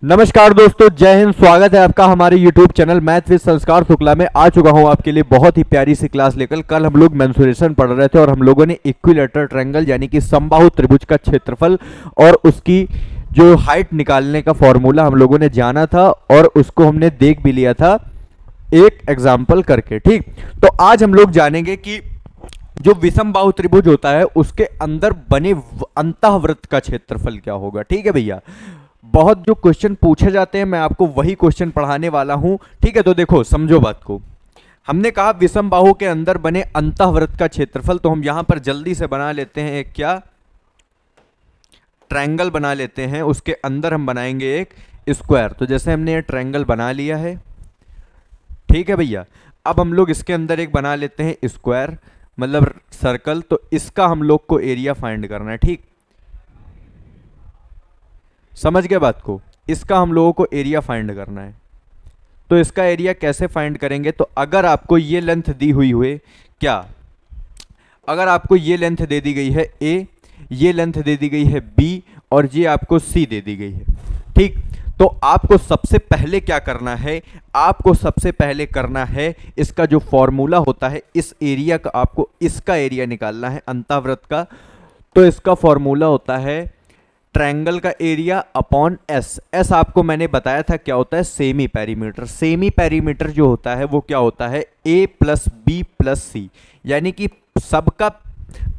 नमस्कार दोस्तों, जय हिंद। स्वागत है आपका हमारे YouTube चैनल मैथ विद संस्कार शुक्ला में। आ चुका हूं आपके लिए बहुत ही प्यारी सी क्लास लेकर। कल हम लोग मेंसुरेशन पढ़ रहे थे और हम लोगों ने इक्विलैटरल ट्रायंगल यानी कि समबाहु त्रिभुज का क्षेत्रफल और उसकी जो हाइट निकालने का फॉर्मूला हम लोगों ने जाना था और उसको हमने देख भी लिया था एक एग्जाम्पल करके। ठीक, तो आज हम लोग जानेंगे कि जो विषम बाहु त्रिभुज होता है उसके अंदर बने अंतःवृत्त का क्षेत्रफल क्या होगा। ठीक है भैया, बहुत जो क्वेश्चन पूछे जाते हैं मैं आपको वही क्वेश्चन पढ़ाने वाला हूं। ठीक है, तो देखो समझो बात को। हमने कहा विषम बाहु के अंदर बने अंतःवृत्त का क्षेत्रफल, तो हम यहां पर जल्दी से बना लेते हैं एक क्या ट्रायंगल बना लेते हैं। उसके अंदर हम बनाएंगे एक स्क्वायर। तो जैसे हमने ये ट्रायंगल बना लिया है, ठीक है भैया। अब हम लोग इसके अंदर एक बना लेते हैं स्क्वायर, मतलब सर्कल। तो इसका हम लोग को एरिया फाइंड करना है। ठीक, समझ गए बात को। इसका हम लोगों को एरिया फाइंड करना है। तो इसका एरिया कैसे फाइंड करेंगे, तो अगर आपको ये लेंथ दी हुई हुए क्या, अगर आपको ये लेंथ दे दी गई है ए, ये लेंथ दे दी गई है बी और ये आपको सी दे दी गई है। ठीक, तो आपको सबसे पहले क्या करना है, आपको सबसे पहले करना है इसका जो फॉर्मूला होता है इस एरिया का, आपको इसका एरिया निकालना है अंतःवृत्त का। तो इसका फॉर्मूला होता है ट्रायंगल का एरिया अपॉन एस। एस आपको मैंने बताया था क्या होता है, सेमी पेरीमीटर। सेमी पेरीमीटर जो होता है वो क्या होता है, ए प्लस बी प्लस सी, यानी कि सबका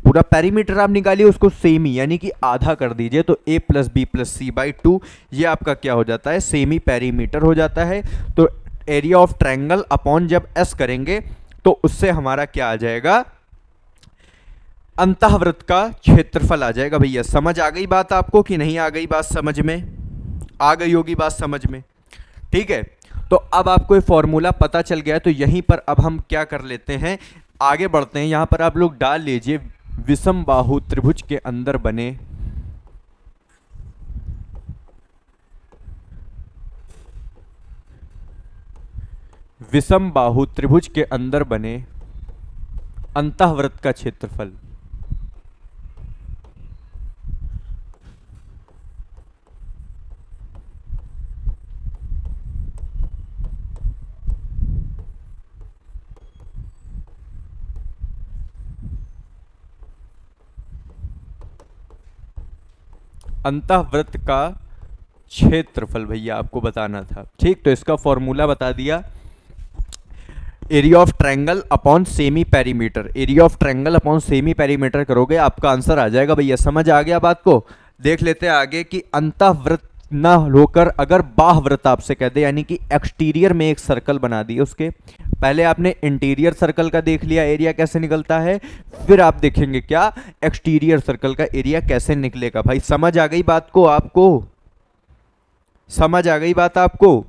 पूरा पेरीमीटर आप निकालिए उसको सेमी यानी कि आधा कर दीजिए। तो A plus B plus C by 2 ये आपका क्या हो जाता है, सेमी पेरीमीटर हो जाता है। तो एरिया ऑफ ट्रायंगल अपॉन जब एस करेंगे तो उससे हमारा क्या आ जाएगा, अंतःवृत्त का क्षेत्रफल आ जाएगा। भैया समझ आ गई बात आपको कि नहीं आ गई बात, समझ में आ गई होगी बात समझ में। ठीक है, तो अब आपको ये फॉर्मूला पता चल गया है। तो यहीं पर अब हम क्या कर लेते हैं, आगे बढ़ते हैं। यहां पर आप लोग डाल लीजिए विषम बाहु त्रिभुज के अंदर बने विषम बाहु त्रिभुज के अंदर बने अंतःवृत्त का क्षेत्रफल। अंतःवृत्त का क्षेत्रफल भैया आपको बताना था। ठीक, तो इसका फॉर्मूला बता दिया, area of triangle upon semi perimeter. Area of triangle upon semi perimeter करोगे आपका आंसर आ जाएगा। भैया समझ आ गया बात को। देख लेते हैं आगे कि अंतःवृत्त ना होकर अगर बाह्यवृत्त आपसे कह दे, यानी कि एक्सटीरियर में एक सर्कल बना दिए, उसके पहले आपने इंटीरियर सर्कल का देख लिया एरिया कैसे निकलता है, फिर आप देखेंगे क्या एक्सटीरियर सर्कल का एरिया कैसे निकलेगा। भाई समझ आ गई बात को आपको, समझ आ गई बात आपको।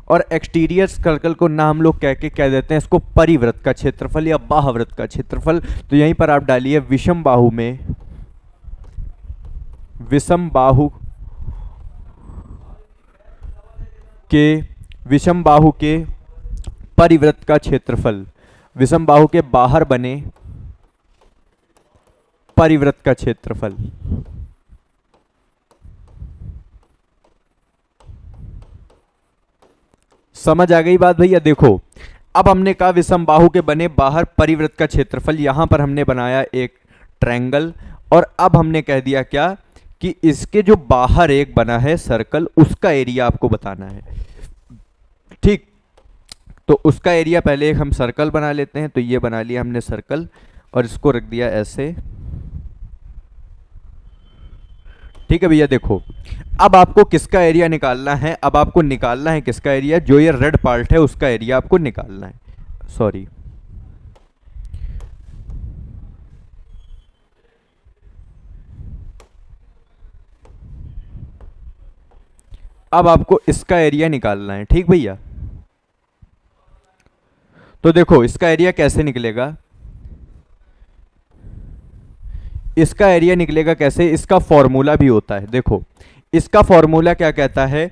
और एक्सटीरियर सर्कल को ना हम लोग कह देते हैं इसको परिवृत्त का क्षेत्रफल या बाह्यवृत्त का क्षेत्रफल। तो यहीं पर आप डालिए विषम बाहु में, विषम बाहु के परिवृत्त का क्षेत्रफल, विषम बाहु के बाहर बने परिवृत्त का क्षेत्रफल। समझ आ गई बात भैया। देखो अब हमने कहा विषम बाहु के बने बाहर परिवृत्त का क्षेत्रफल, यहां पर हमने बनाया एक ट्रायंगल और अब हमने कह दिया क्या कि इसके जो बाहर एक बना है सर्कल उसका एरिया आपको बताना है। ठीक, तो उसका एरिया पहले एक हम सर्कल बना लेते हैं। तो ये बना लिया हमने सर्कल और इसको रख दिया ऐसे। ठीक है भैया, देखो अब आपको किसका एरिया निकालना है, अब आपको निकालना है किसका एरिया, जो ये रेड पार्ट है उसका एरिया आपको निकालना है। सॉरी, अब आपको इसका एरिया निकालना है। ठीक भैया, तो देखो इसका एरिया कैसे निकलेगा, इसका एरिया निकलेगा कैसे, इसका फॉर्मूला भी होता है। देखो इसका फॉर्मूला क्या कहता है,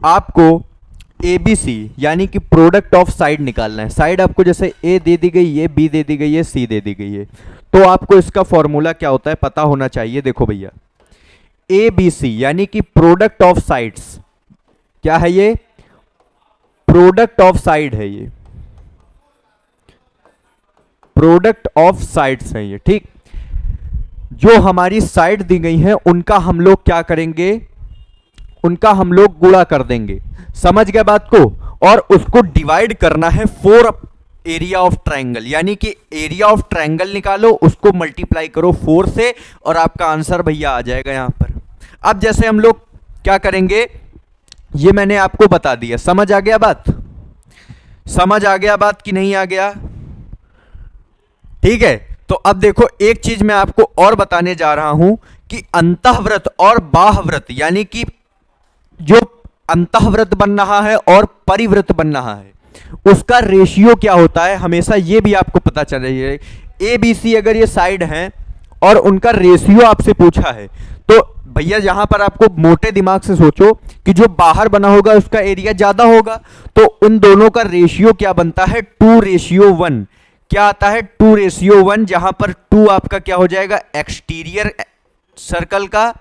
आपको ABC यानी कि प्रोडक्ट ऑफ साइड निकालना है। साइड आपको जैसे A दे दी गई है, B दे दी गई है, C दे दी गई है, तो आपको इसका फॉर्मूला क्या होता है पता होना चाहिए। देखो भैया ABC यानी कि प्रोडक्ट ऑफ साइड्स, क्या है ये? प्रोडक्ट ऑफ साइड है ये, प्रोडक्ट ऑफ साइड्स है ये, ठीक। जो हमारी साइड दी गई है उनका हम लोग क्या करेंगे, उनका हम लोग गुणा कर देंगे, समझ गए बात को, और उसको डिवाइड करना है 4 एरिया ऑफ ट्रायंगल, यानी कि एरिया ऑफ ट्रायंगल निकालो, उसको मल्टीप्लाई करो 4 से और आपका आंसर भैया आ जाएगा यहां पर। अब जैसे हम लोग क्या करेंगे, ये मैंने आपको बता दिया, समझ आ गया बात, समझ आ गया बात कि नहीं आ गया? ठीक है, तो अब देखो एक चीज मैं आपको और बताने जा रहा हूं कि अंतःव्रत और बाह्यव्रत, यानी कि जो अंतःव्रत बन रहा है और परिव्रत बन रहा है उसका रेशियो क्या होता है, हमेशा ये भी आपको पता चल रही है। ए बी सी अगर ये साइड हैं और उनका रेशियो आपसे पूछा है तो भैया यहां पर आपको मोटे दिमाग से सोचो कि जो बाहर बना होगा उसका एरिया ज्यादा होगा, तो उन दोनों का रेशियो क्या बनता है, 2:1। क्या आता है, 2:1, जहां पर 2 आपका क्या हो जाएगा, एक्सटीरियर सर्कल का,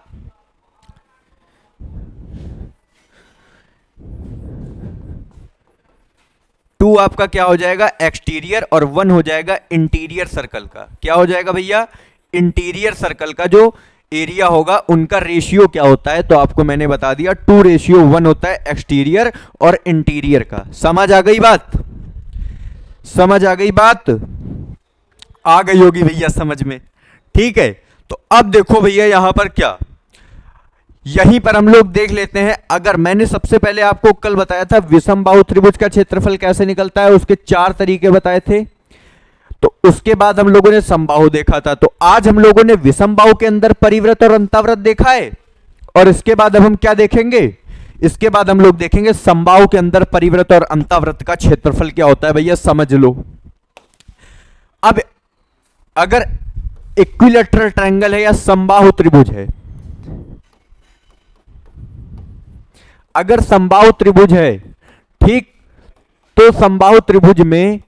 टू आपका क्या हो जाएगा, एक्सटीरियर, और 1 हो जाएगा इंटीरियर सर्कल का। क्या हो जाएगा भैया, इंटीरियर सर्कल का जो एरिया होगा उनका रेशियो क्या होता है, तो आपको मैंने बता दिया 2:1 होता है एक्सटीरियर और इंटीरियर का। समझ आ गई बात, समझ आ गई बात, आ गई होगी भैया समझ में, ठीक है। तो अब देखो भैया यहां पर क्या, यहीं पर हम लोग देख लेते हैं। अगर मैंने सबसे पहले आपको कल बताया था विषमबाहु त्रिभुज का क्षेत्रफल कैसे निकलता है, उसके 4 तरीके बताए थे, तो उसके बाद हम लोगों ने समबाहु देखा था। तो आज हम लोगों ने विषमबाहु के अंदर परिव्रत और अंतःव्रत देखा है, और इसके बाद अब हम क्या देखेंगे, इसके बाद हम लोग देखेंगे समबाहु के अंदर परिव्रत और अंतःव्रत का क्षेत्रफल क्या होता है, भैया समझ लो। अब अगर इक्विलैटरल ट्रायंगल है या समबाहु त्रिभुज है, अगर समबाहु त्रिभुज है, ठीक, तो समबाहु त्रिभुज में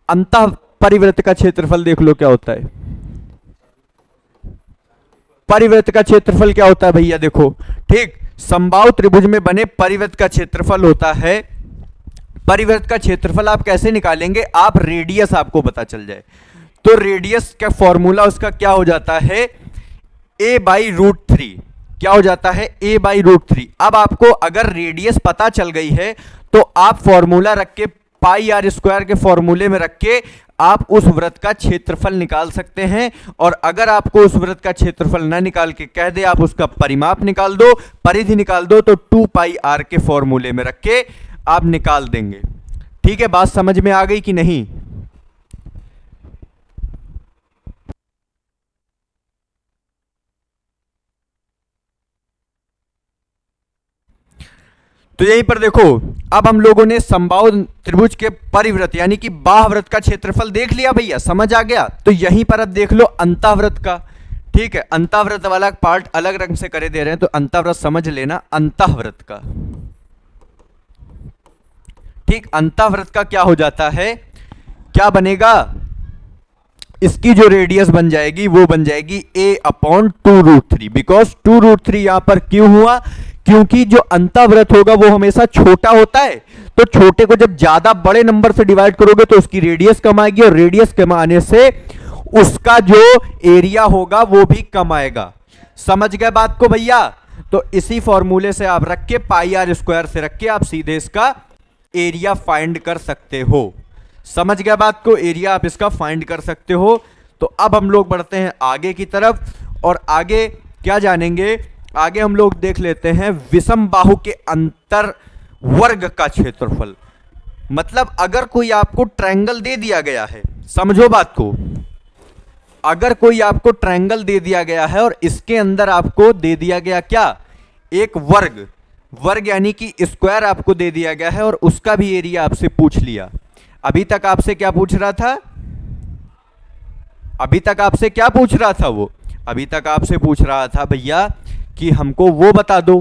अंतः परिव्रत का क्षेत्रफल देख लो क्या होता है, परिव्रत का क्षेत्रफल क्या होता है भैया देखो, ठीक, समबाहु त्रिभुज में बने परिव्रत का क्षेत्रफल होता है, परिव्रत का क्षेत्रफल आप कैसे निकालेंगे, आप रेडियस आपको पता चल जाए तो रेडियस का फॉर्मूला उसका क्या हो जाता है, a/√3, क्या हो जाता है, a/√3। अब आपको अगर रेडियस पता चल गई है तो आप फॉर्मूला रख के πr² के फॉर्मूले में रख के आप उस वृत्त का क्षेत्रफल निकाल सकते हैं। और अगर आपको उस वृत्त का क्षेत्रफल ना निकाल के कह दे आप उसका परिमाप निकाल दो, परिधि निकाल दो, तो 2πr के फॉर्मूले में रख के आप निकाल देंगे। ठीक है, बात समझ में आ गई कि नहीं? तो यहीं पर देखो, अब हम लोगों ने समबाहु त्रिभुज के परिव्रत यानी कि बाह्यव्रत का क्षेत्रफल देख लिया भैया, समझ आ गया। तो यहीं पर अब देख लो अंतःव्रत का, ठीक है, अंतःव्रत वाला पार्ट अलग रंग से करे दे रहे हैं तो अंतःव्रत समझ लेना, अंतःव्रत का, ठीक, अंतःव्रत का क्या हो जाता है, क्या बनेगा, इसकी जो रेडियस बन जाएगी वो बन जाएगी a/2√3, बिकॉज 2√3 यहां पर क्यों हुआ, क्योंकि जो अंतःव्रत होगा वो हमेशा छोटा होता है, तो छोटे को जब ज्यादा बड़े नंबर से डिवाइड करोगे तो उसकी रेडियस कम आएगी, और रेडियस कम आने से उसका जो एरिया होगा वो भी कम आएगा। समझ गए बात को भैया? तो इसी फॉर्मूले से आप रख के πr² से रख के आप सीधे इसका एरिया फाइंड कर सकते हो। समझ गया बात को, एरिया आप इसका फाइंड कर सकते हो। तो अब हम लोग बढ़ते हैं आगे की तरफ, और आगे क्या जानेंगे, आगे हम लोग देख लेते हैं विषम बाहु के अंतर वर्ग का क्षेत्रफल। मतलब अगर कोई आपको ट्रायंगल दे दिया गया है, समझो बात को, अगर कोई आपको ट्रायंगल दे दिया गया है और इसके अंदर आपको दे दिया गया क्या, एक वर्ग, वर्ग यानी कि स्क्वायर आपको दे दिया गया है, और उसका भी एरिया आपसे पूछ लिया। अभी तक आपसे क्या पूछ रहा था, अभी तक आपसे क्या पूछ रहा था वो, अभी तक आपसे पूछ रहा था भैया कि हमको वो बता दो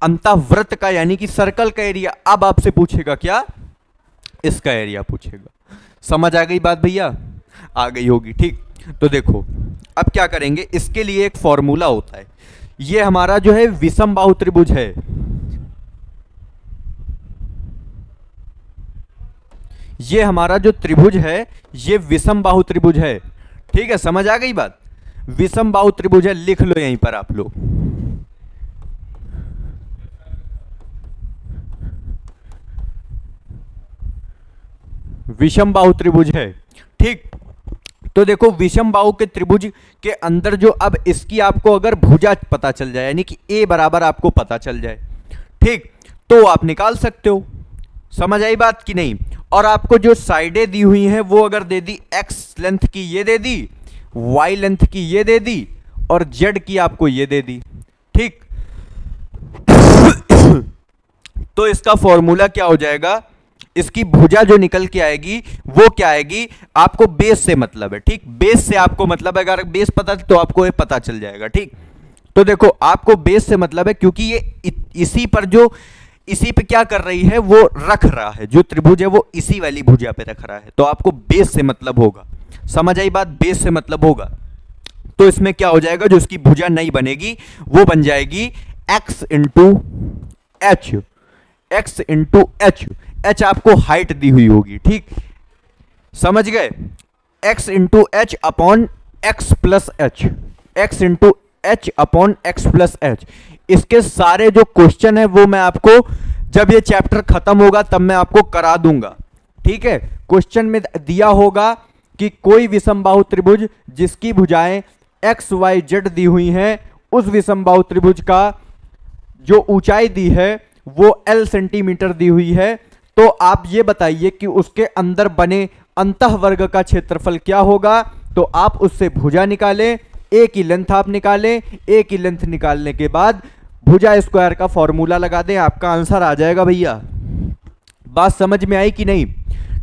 अंतःव्रत का यानी कि सर्कल का एरिया। अब आपसे पूछेगा क्या, इसका एरिया पूछेगा। समझ आ गई बात भैया? आ गई होगी, ठीक। तो देखो अब क्या करेंगे, इसके लिए एक फॉर्मूला होता है। ये हमारा जो है विषम बाहु त्रिभुज है, ये हमारा जो त्रिभुज है ये विषम बाहु त्रिभुज है। ठीक है, समझ आ गई बात? विषम बाहु त्रिभुज है, लिख लो यहीं पर आप लोग। विषम बाहु त्रिभुज है। ठीक, तो देखो विषम बाहु के त्रिभुज के अंदर जो अब इसकी आपको अगर भुजा पता चल जाए, यानी कि ए बराबर आपको पता चल जाए, ठीक, तो आप निकाल सकते हो। समझ आई बात कि नहीं? और आपको जो साइडें दी हुई हैं वो अगर दे दी, एक्स लेंथ की ये दे दी, वाई लेंथ की ये दे दी, और जेड की आपको ये दे दी, ठीक। तो इसका फॉर्मूला क्या हो जाएगा? इसकी भुजा जो निकल के आएगी वो क्या आएगी? आपको बेस से मतलब है, ठीक, बेस से आपको मतलब है, अगर बेस पता है तो आपको ये पता चल जाएगा, ठीक। तो देखो आपको बेस से मतलब है क्योंकि ये इसी पे क्या कर रही है, वो रख रहा है, जो त्रिभुज है वो इसी वाली भुजा पे रख रहा है, तो आपको बेस से मतलब होगा। समझ आई बात? बेस से मतलब होगा। तो इसमें क्या हो जाएगा, जो इसकी भुजा नहीं बनेगी वो बन जाएगी x into H, x into H. H आपको हाइट दी हुई होगी, ठीक, समझ गए? x into H upon x plus H, x into H upon x plus H. इसके सारे जो क्वेश्चन है वो मैं आपको जब ये चैप्टर खत्म होगा तब मैं आपको करा दूंगा, ठीक है। क्वेश्चन में दिया होगा कि कोई विषम बाहु त्रिभुज जिसकी भुजाएं एक्स वाई जेड दी हुई हैं, उस विषम बाहु त्रिभुज का जो ऊंचाई दी है वो L सेंटीमीटर दी हुई है, तो आप ये बताइए कि उसके अंदर बने अंतःवर्ग का क्षेत्रफल क्या होगा। तो आप उससे भुजा निकालें, ए की लेंथ आप निकालें, ए की लेंथ निकालने के बाद भुजा स्क्वायर का फॉर्मूला लगा दें, आपका आंसर आ जाएगा भैया। बात समझ में आई कि नहीं?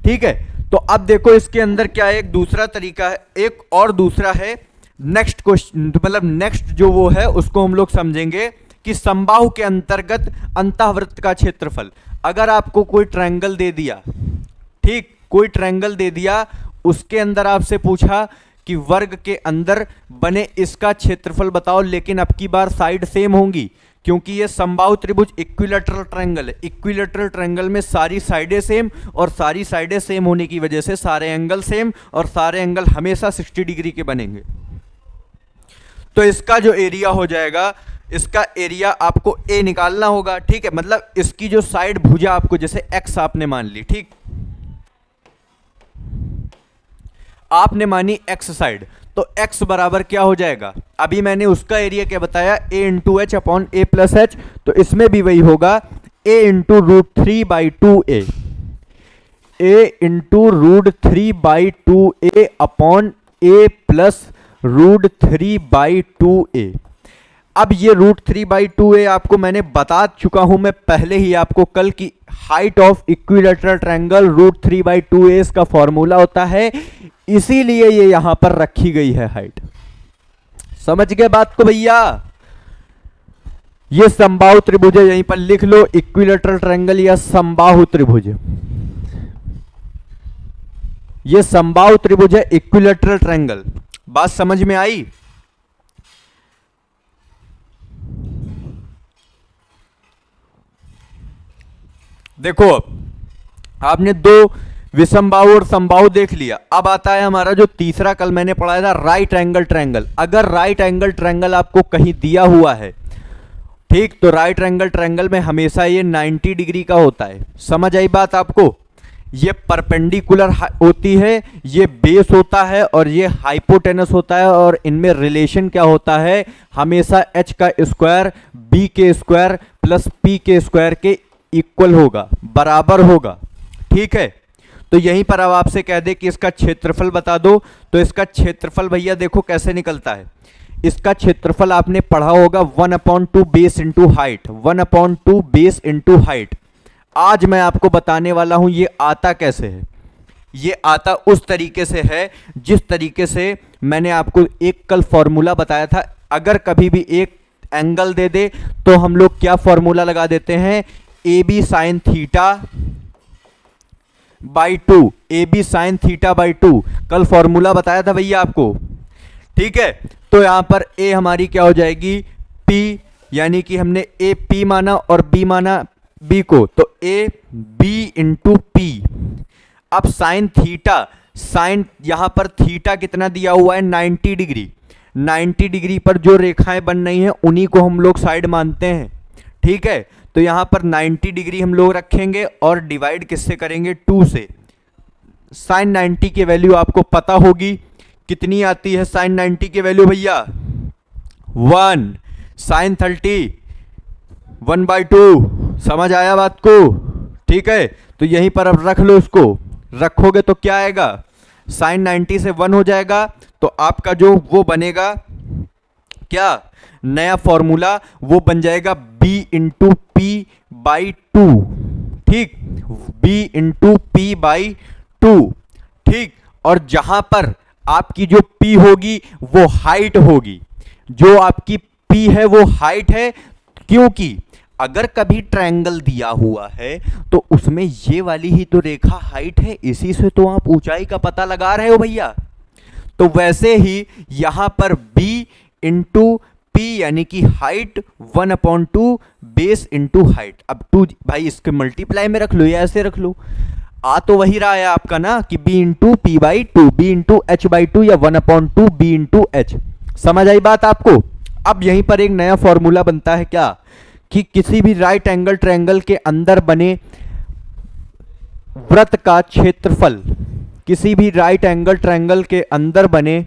ठीक है, तो अब देखो इसके अंदर क्या है, एक दूसरा तरीका है, एक और दूसरा है। नेक्स्ट क्वेश्चन मतलब नेक्स्ट जो वो है उसको हम लोग समझेंगे कि समबाहु के अंतर्गत अंतःवृत्त का क्षेत्रफल। अगर आपको कोई ट्रायंगल दे दिया, ठीक, कोई ट्रायंगल दे दिया, उसके अंदर आपसे पूछा कि वर्ग के अंदर बने इसका क्षेत्रफल बताओ, लेकिन अब की बार साइड सेम होंगी क्योंकि ये समबाहु त्रिभुज इक्विलैटरल ट्रायंगल है। इक्विलैटरल ट्रायंगल में सारी साइडें सेम, और सारी साइडें सेम होने की वजह से सारे एंगल सेम, और सारे एंगल हमेशा 60 डिग्री के बनेंगे। तो इसका जो एरिया हो जाएगा, इसका एरिया आपको ए निकालना होगा, ठीक है। मतलब इसकी जो साइड भुजा आपको, जैसे एक्स आपने मान ली, ठीक, आपने मानी एक्स साइड, तो एक्स बराबर क्या हो जाएगा? अभी मैंने उसका एरिया क्या बताया, ए इंटू एच अपॉन ए प्लस एच, तो इसमें भी वही होगा, ए इंटू रूट 3/2a, ए इंटू रूट 3/2a अपॉन ए प्लस रूट 3/2a। अब ये रूट 3/2a आपको मैंने बता चुका हूं मैं पहले ही आपको कल की, height of equilateral triangle root 3/2a इसका फॉर्मूला होता है, इसीलिए ये यहां पर रखी गई है हाइट। समझ गए बात को भैया? ये समबाहु त्रिभुज है, यहीं पर लिख लो इक्विलैटरल ट्रायंगल या समबाहु त्रिभुज। ये समबाहु त्रिभुज है, इक्विलैटरल ट्रायंगल। बात समझ में आई? देखो आपने दो विषमबाहु और समबाहु देख लिया, अब आता है हमारा जो तीसरा कल मैंने पढ़ाया था, राइट एंगल ट्रायंगल। अगर राइट एंगल ट्रायंगल आपको कहीं दिया हुआ है, ठीक, तो राइट एंगल ट्रायंगल में हमेशा ये 90 डिग्री का होता है। समझ आई बात आपको? ये परपेंडिकुलर होती है, ये बेस होता है और ये हाइपोटेनस होता है, और इनमें रिलेशन क्या होता है, हमेशा h का स्क्वायर b के स्क्वायर प्लस p के स्क्वायर के इक्वल होगा, बराबर होगा, ठीक है। तो यहीं पर अब आपसे कह दे कि इसका क्षेत्रफल बता दो, तो इसका क्षेत्रफल भैया देखो कैसे निकलता है। इसका क्षेत्रफल आपने पढ़ा होगा 1/2 base into height, 1/2 base into height. आज मैं आपको बताने वाला हूं ये आता कैसे है। ये आता उस तरीके से है जिस तरीके से मैंने आपको एक कल फॉर्मूला बताया था। अगर कभी भी एक एंगल दे दे तो हम लोग क्या फॉर्मूला लगा देते हैं, A B sine theta by 2, A B sine theta by 2 कल फॉर्मूला बताया था भैया आपको, ठीक है। तो यहां पर ए हमारी क्या हो जाएगी, पी, यानी कि हमने ए पी माना और बी माना बी को, तो ए बी इंटू पी। अब साइन थीटा, साइन यहां पर थीटा कितना दिया हुआ है 90 डिग्री, 90 डिग्री पर जो रेखाएं बन रही हैं उन्हीं को हम लोग साइड मानते हैं। ठीक है, तो यहां पर 90 डिग्री हम लोग रखेंगे और डिवाइड किससे करेंगे 2 से। साइन 90 की वैल्यू आपको पता होगी कितनी आती है साइन 90 की वैल्यू भैया 1, साइन 30 1/2। समझ आया बात को? ठीक है, तो यहीं पर अब रख लो, इसको रखोगे तो क्या आएगा साइन 90 से 1 हो जाएगा, तो आपका जो वो बनेगा क्या नया फॉर्मूला वो बन जाएगा b इंटू पी बाई 2। ठीक, b इंटू पी बाई 2। ठीक, और जहां पर आपकी जो p होगी वो हाइट होगी, जो आपकी p है वो हाइट है, क्योंकि अगर कभी ट्रायंगल दिया हुआ है तो उसमें ये वाली ही तो रेखा हाइट है, इसी से तो आप ऊंचाई का पता लगा रहे हो भैया। तो वैसे ही यहां पर b इंटू पी यानी कि हाइट 1/2 बेस इंटू हाइट। अब 2 भाई इसके मल्टीप्लाई में रख लो या ऐसे रख लो, आ तो वही रहा है आपका ना कि b into P by 2, b into H by 2 या 1/2 b इंटू एच। समझ आई बात आपको? अब यहीं पर एक नया फॉर्मूला बनता है क्या कि किसी भी राइट एंगल ट्रायंगल के अंदर बने वृत्त का क्षेत्रफल, किसी भी राइट एंगल ट्रायंगल के अंदर बने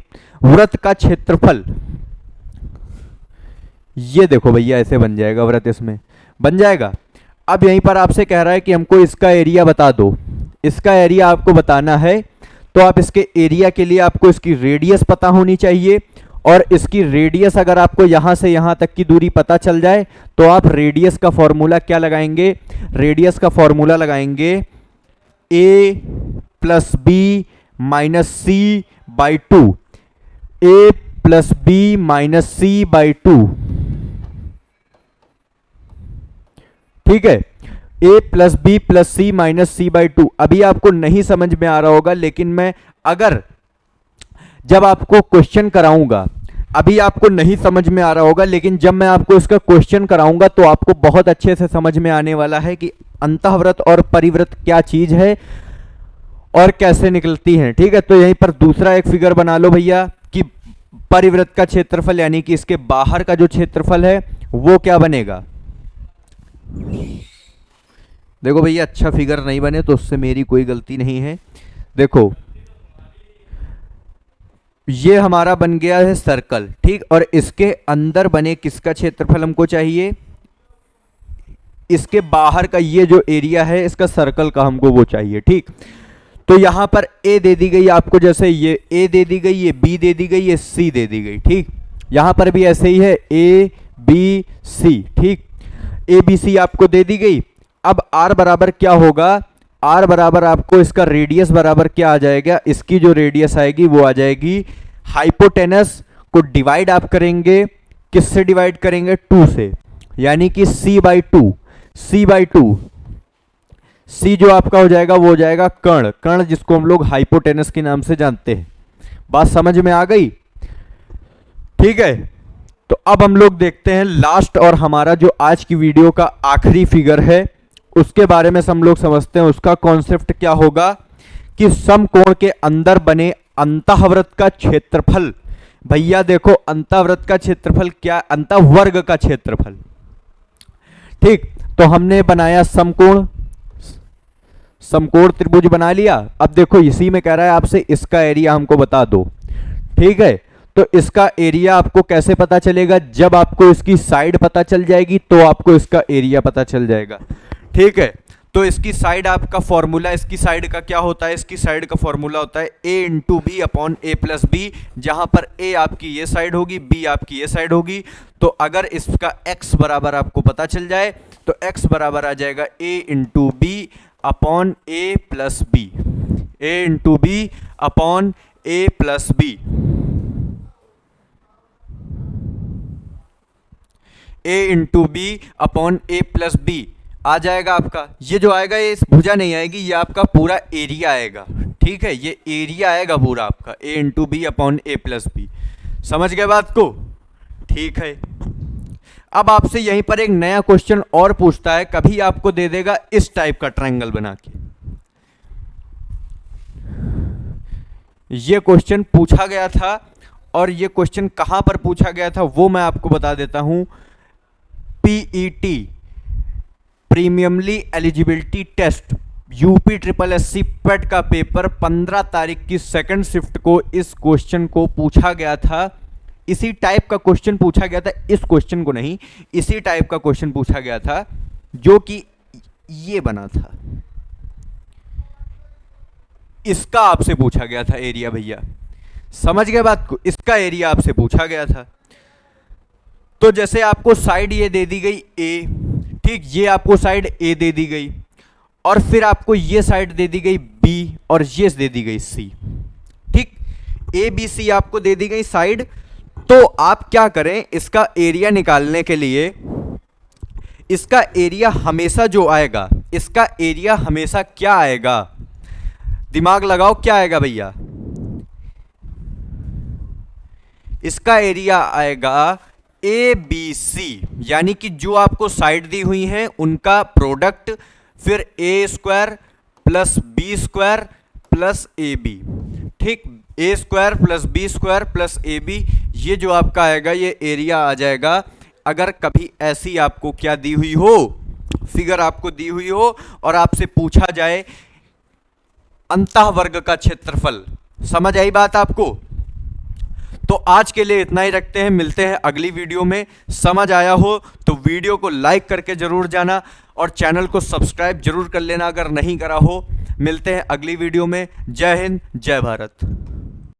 वृत्त का क्षेत्रफल, ये देखो भैया ऐसे बन जाएगा वृत्त, इसमें बन जाएगा। अब यहीं पर आपसे कह रहा है कि हमको इसका एरिया बता दो, इसका एरिया आपको बताना है, तो आप इसके एरिया के लिए आपको इसकी रेडियस पता होनी चाहिए, और इसकी रेडियस अगर आपको यहां से यहां तक की दूरी पता चल जाए तो आप रेडियस का फॉर्मूला क्या लगाएंगे, रेडियस का फॉर्मूला लगाएंगे a plus B minus C by 2, a plus B minus C by 2। ठीक है, a plus B plus C minus C by 2। अभी आपको नहीं समझ में आ रहा होगा, लेकिन मैं अगर जब आपको क्वेश्चन कराऊंगा, अभी आपको नहीं समझ में आ रहा होगा, लेकिन जब मैं आपको इसका क्वेश्चन कराऊंगा तो आपको बहुत अच्छे से समझ में आने वाला है कि अंतःवृत्त और परिवृत्त क्या चीज है और कैसे निकलती हैं। ठीक है, तो यहीं पर दूसरा एक फिगर बना लो भैया कि परिवृत्त का क्षेत्रफल यानी कि इसके बाहर का जो क्षेत्रफल है वो क्या बनेगा। देखो भैया अच्छा फिगर नहीं बने तो उससे मेरी कोई गलती नहीं है। देखो ये हमारा बन गया है सर्कल, ठीक, और इसके अंदर बने किसका क्षेत्रफल हमको चाहिए, इसके बाहर का ये जो एरिया है इसका सर्कल का हमको वो चाहिए। ठीक, तो यहां पर ए दे दी गई आपको, जैसे ये ए दे दी गई, ये बी दे दी गई, ये सी दे दी गई। ठीक, यहां पर भी ऐसे ही है ए बी सी। ठीक, ए बी सी आपको दे दी गई। अब आर बराबर क्या होगा, आर बराबर आपको इसका रेडियस बराबर क्या आ जाएगा, इसकी जो रेडियस आएगी वो आ जाएगी हाइपोटेनस को डिवाइड आप करेंगे, किससे डिवाइड करेंगे 2 से, यानी कि c by 2, c by 2, c जो आपका हो जाएगा वो हो जाएगा कर्ण, कर्ण जिसको हम लोग हाइपोटेनस के नाम से जानते हैं। बात समझ में आ गई? ठीक है, तो अब हम लोग देखते हैं लास्ट और हमारा जो आज की वीडियो का आखिरी फिगर है उसके बारे में हम लोग समझते हैं। उसका कॉन्सेप्ट क्या होगा कि समकोण के अंदर बने अंतःवृत्त का क्षेत्रफल। भैया देखो अंतःवृत्त का क्षेत्रफल क्या, अंतःवर्ग का क्षेत्रफल। ठीक, तो हमने बनाया समकोण, समकोण त्रिभुज बना लिया। अब देखो इसी में कह रहा है आपसे इसका एरिया हमको बता दो। ठीक है, तो इसका एरिया आपको कैसे पता चलेगा, जब आपको इसकी साइड पता चल जाएगी तो आपको इसका एरिया पता चल जाएगा। ठीक है, तो इसकी साइड आपका फॉर्मूला, इसकी साइड का क्या होता है, इसकी साइड का फॉर्मूला होता है a into B upon a plus B, जहां पर a आपकी ये साइड होगी, b आपकी ये साइड होगी। तो अगर इसका x बराबर आपको पता चल जाए तो x बराबर आ जाएगा a into B upon a plus B, a into B upon a plus B, a into B upon a plus B आ जाएगा आपका। ये जो आएगा ये भुजा नहीं आएगी, ये आपका पूरा एरिया आएगा। ठीक है, ये एरिया आएगा पूरा आपका a into B upon a plus B. समझ गए बात को? ठीक है, अब आपसे यहीं पर एक नया क्वेश्चन और पूछता है, कभी आपको दे देगा इस टाइप का ट्रायंगल बना के, ये क्वेश्चन पूछा गया था, और ये क्वेश्चन कहाँ पर पूछा गया था वो मैं आपको बता देता हूँ। PET, preliminary eligibility test, UP triple SC PET का पेपर 15 तारीख की सेकंड शिफ्ट को इस क्वेश्चन को पूछा गया था। इसी टाइप का क्वेश्चन पूछा गया था, इस क्वेश्चन को नहीं, इसी टाइप का क्वेश्चन पूछा गया था जो कि ये बना था। इसका आपसे पूछा गया था एरिया भैया, समझ गए बात को, इसका एरिया आपसे पूछा गया था। तो जैसे आपको साइड ये दे दी गई ए, ठीक, ये आपको साइड ए दे दी गई, और फिर आपको ये साइड दे दी गई बी, और ये दे दी गई सी, ठीक, ए बी सी आपको दे दी गई साइड। तो आप क्या करें, इसका एरिया निकालने के लिए, इसका एरिया हमेशा जो आएगा, इसका एरिया हमेशा क्या आएगा, दिमाग लगाओ, क्या आएगा भैया, इसका एरिया आएगा ए बी सी, यानी कि जो आपको साइड दी हुई हैं उनका प्रोडक्ट, फिर A square plus B square plus A B, ठीक, A square plus B square plus A B, ये जो आपका आएगा ये एरिया आ जाएगा। अगर कभी ऐसी आपको क्या दी हुई हो, फिगर आपको दी हुई हो और आपसे पूछा जाए अंतः वर्ग का क्षेत्रफल, समझ आई बात आपको। तो आज के लिए इतना ही रखते हैं, मिलते हैं अगली वीडियो में। समझ आया हो तो वीडियो को लाइक करके जरूर जाना, और चैनल को सब्सक्राइब जरूर कर लेना अगर नहीं करा हो। मिलते हैं अगली वीडियो में। जय हिंद, जय भारत।